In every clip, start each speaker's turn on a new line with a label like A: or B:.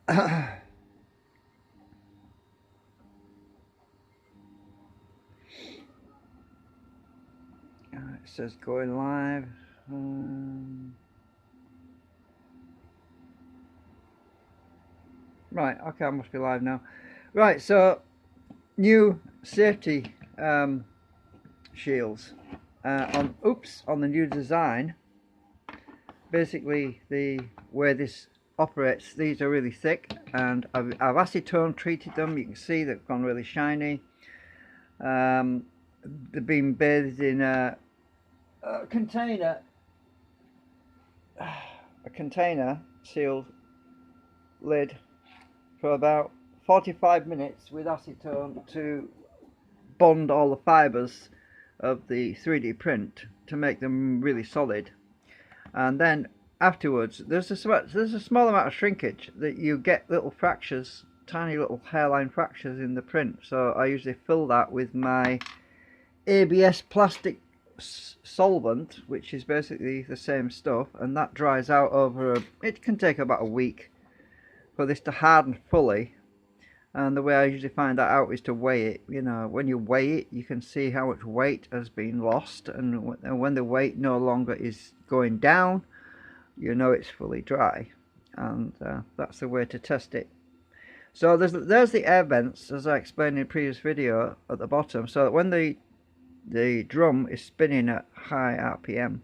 A: It says going live. Right, okay, I must be live now. Right, so new safety shields on the new design. Basically, the way this operates, these are really thick, and I've acetone treated them. You can see they've gone really shiny. They've been bathed in a container sealed lid for about 45 minutes with acetone to bond all the fibers of the 3D print to make them really solid. And then afterwards there's a small amount of shrinkage that you get, little fractures, tiny little hairline fractures in the print. So I usually fill that with my ABS plastic solvent, which is basically the same stuff, and that dries out over it can take about a week for this to harden fully. And the way I usually find that out is to weigh it. You know, when you weigh it, you can see how much weight has been lost, and when the weight no longer is going down, you know it's fully dry. And that's the way to test it. So there's the air vents, as I explained in a previous video, at the bottom, so that when the drum is spinning at high RPM,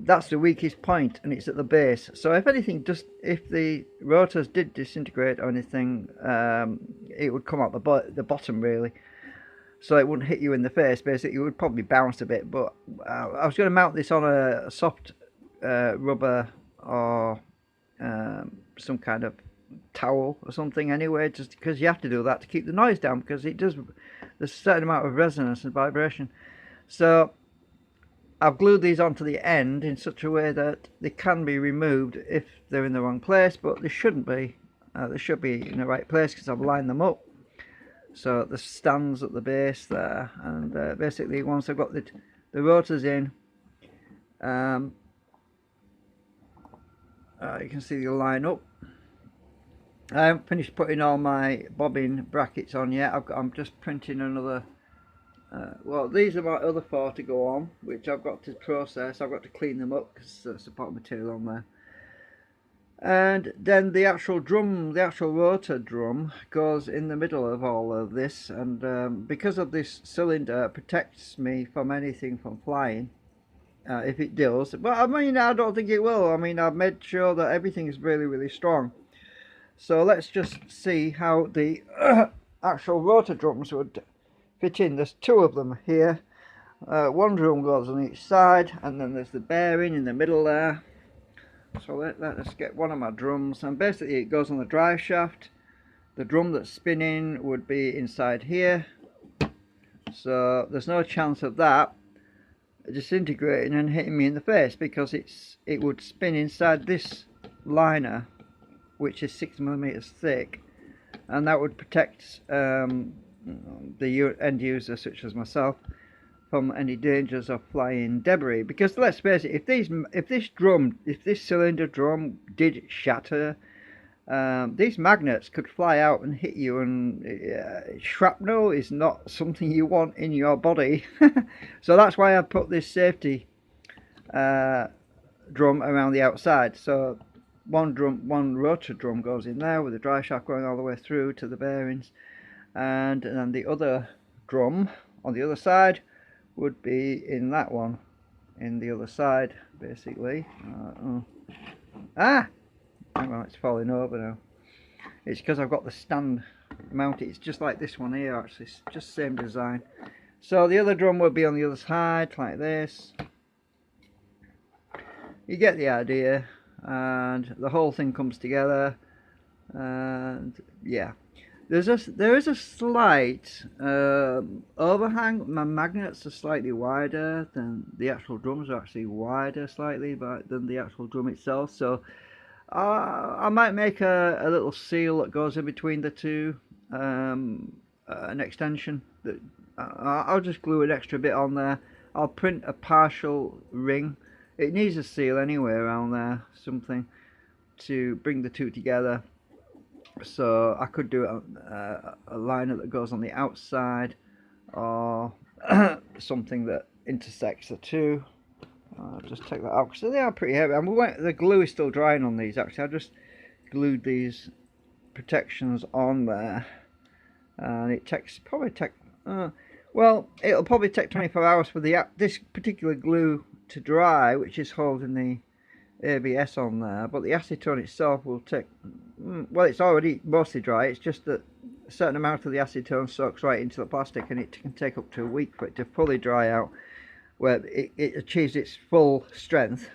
A: that's the weakest point, and it's at the base. So if anything, if the rotors did disintegrate or anything, it would come out the bottom really, so it wouldn't hit you in the face. Basically, it would probably bounce a bit. But I was going to mount this on a soft rubber or some kind of towel or something anyway, just because you have to do that to keep the noise down, because there's a certain amount of resonance and vibration. So I've glued these onto the end in such a way that they can be removed if they're in the wrong place, but they shouldn't be. They should be in the right place because I've lined them up. So the stands at the base there, and basically once I've got the rotors in, you can see they line up. I haven't finished putting all my bobbin brackets on yet. I'm just printing another. Well, these are my other 4 to go on, which I've got to process. I've got to clean them up because there's support material on there. And then the actual drum, the actual rotor drum, goes in the middle of all of this, and because of this cylinder, it protects me from anything from flying. If it does, but I mean, I don't think it will. I mean, I've made sure that everything is really, really strong. So let's just see how the actual rotor drums would fit in. There's 2 of them here. One drum goes on each side, and then there's the bearing in the middle there. So let's get one of my drums, and basically it goes on the drive shaft. The drum that's spinning would be inside here, so there's no chance of that disintegrating and hitting me in the face, because it would spin inside this liner, which is 6mm thick, and that would protect the end user, such as myself, from any dangers of flying debris. Because let's face it, if this cylinder drum did shatter, these magnets could fly out and hit you, and shrapnel is not something you want in your body. So that's why I put this safety drum around the outside. So one rotor drum goes in there with the drive shaft going all the way through to the bearings, and then the other drum on the other side would be in that one, in the other side, basically. Hang on, it's falling over now. It's because I've got the stand mounted. It's just like this one here, actually. It's just same design. So the other drum would be on the other side, like this. You get the idea, and the whole thing comes together. And yeah, there is a slight overhang. My magnets are slightly wider than the actual drums. Are actually wider slightly than the actual drum itself. So I might make a little seal that goes in between the two, an extension. That I'll just glue an extra bit on there. I'll print a partial ring. It needs a seal anyway around there, something. to bring the two together. So I could do a liner that goes on the outside, or something that intersects the two. I'll just take that out because they are pretty heavy. I mean, the glue is still drying on these. Actually, I just glued these protections on there, and it takes well, it'll probably take 24 hours for this particular glue to dry, which is holding the ABS on there. But the acetone itself will take, well, it's already mostly dry. It's just that a certain amount of the acetone soaks right into the plastic, and it can take up to a week for it to fully dry out, where it achieves its full strength.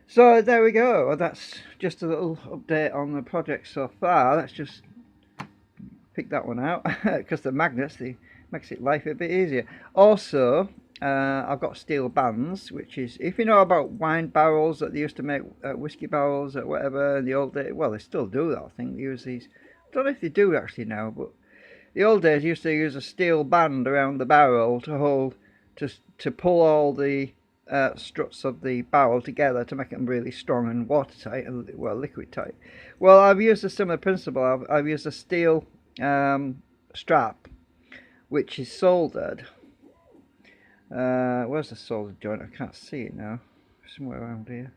A: So there we go. That's just a little update on the project so far. Let's just pick that one out because the magnets makes it life a bit easier. Also, I've got steel bands, which is, if you know about wine barrels that they used to make, whiskey barrels or whatever in the old days. Well, they still do that, I think. They use these. I don't know if they do actually now, but the old days used to use a steel band around the barrel to hold, to pull all the struts of the barrel together to make them really strong and watertight and, well, liquid tight. Well, I've used a similar principle. I've used a steel strap which is soldered. Where's the soldered joint? I can't see it now. Somewhere around here.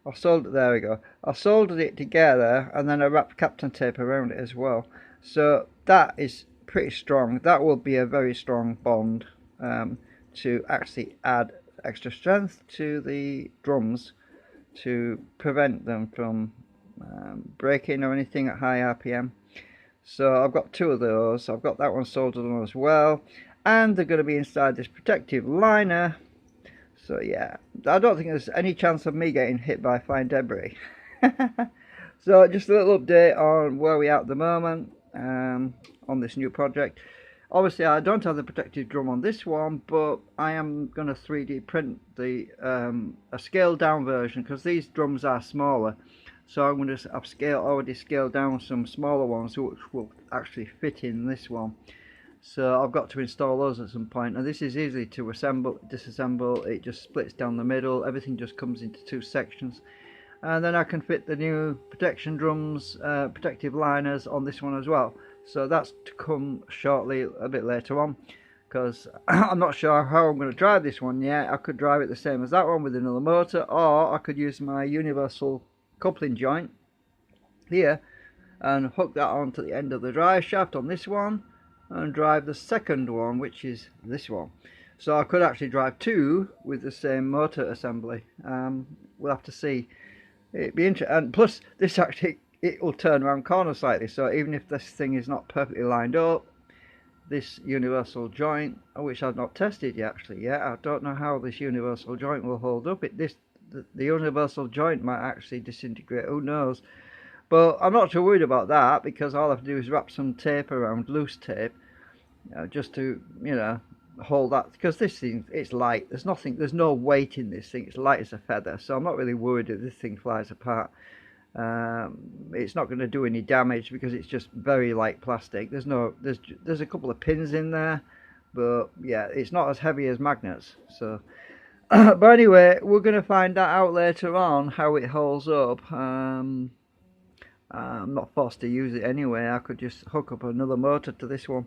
A: There we go. I soldered it together, and then I wrapped Captain tape around it as well. So that is pretty strong. That will be a very strong bond to actually add extra strength to the drums to prevent them from breaking or anything at high RPM. So I've got two of those. I've got that one soldered on as well, and they're going to be inside this protective liner. So yeah, I don't think there's any chance of me getting hit by fine debris. So just a little update on where we are at the moment on this new project. Obviously I don't have the protective drum on this one, but I am going to 3D print the a scaled down version, because these drums are smaller. So I'm going to, already scaled down some smaller ones which will actually fit in this one. So I've got to install those at some point, and this is easy to disassemble. It just splits down the middle, everything just comes into two sections, and then I can fit the new protection drums, protective liners on this one as well. So that's to come shortly, a bit later on, because I'm not sure how I'm going to drive this one yet. I could drive it the same as that one with another motor, or I could use my universal coupling joint here and hook that onto the end of the drive shaft on this one and drive the second one, which is this one. So I could actually drive two with the same motor assembly. We'll have to see. It'd be interesting, and plus this actually, it will turn around corners slightly, so even if this thing is not perfectly lined up, this universal joint, which I've not tested yet I don't know how this universal joint will hold up. The universal joint might actually disintegrate, who knows. But I'm not too worried about that, because all I have to do is wrap some tape around, loose tape, just to, you know, hold that, because this thing, it's light. There's no weight in this thing. It's light as a feather, so I'm not really worried if this thing flies apart. It's not going to do any damage because it's just very light plastic. There's a couple of pins in there, but yeah, it's not as heavy as magnets. So but anyway, we're going to find that out later on, how it holds up. I'm not forced to use it anyway. I could just hook up another motor to this one.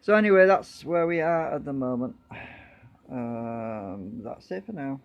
A: So anyway, that's where we are at the moment. That's it for now.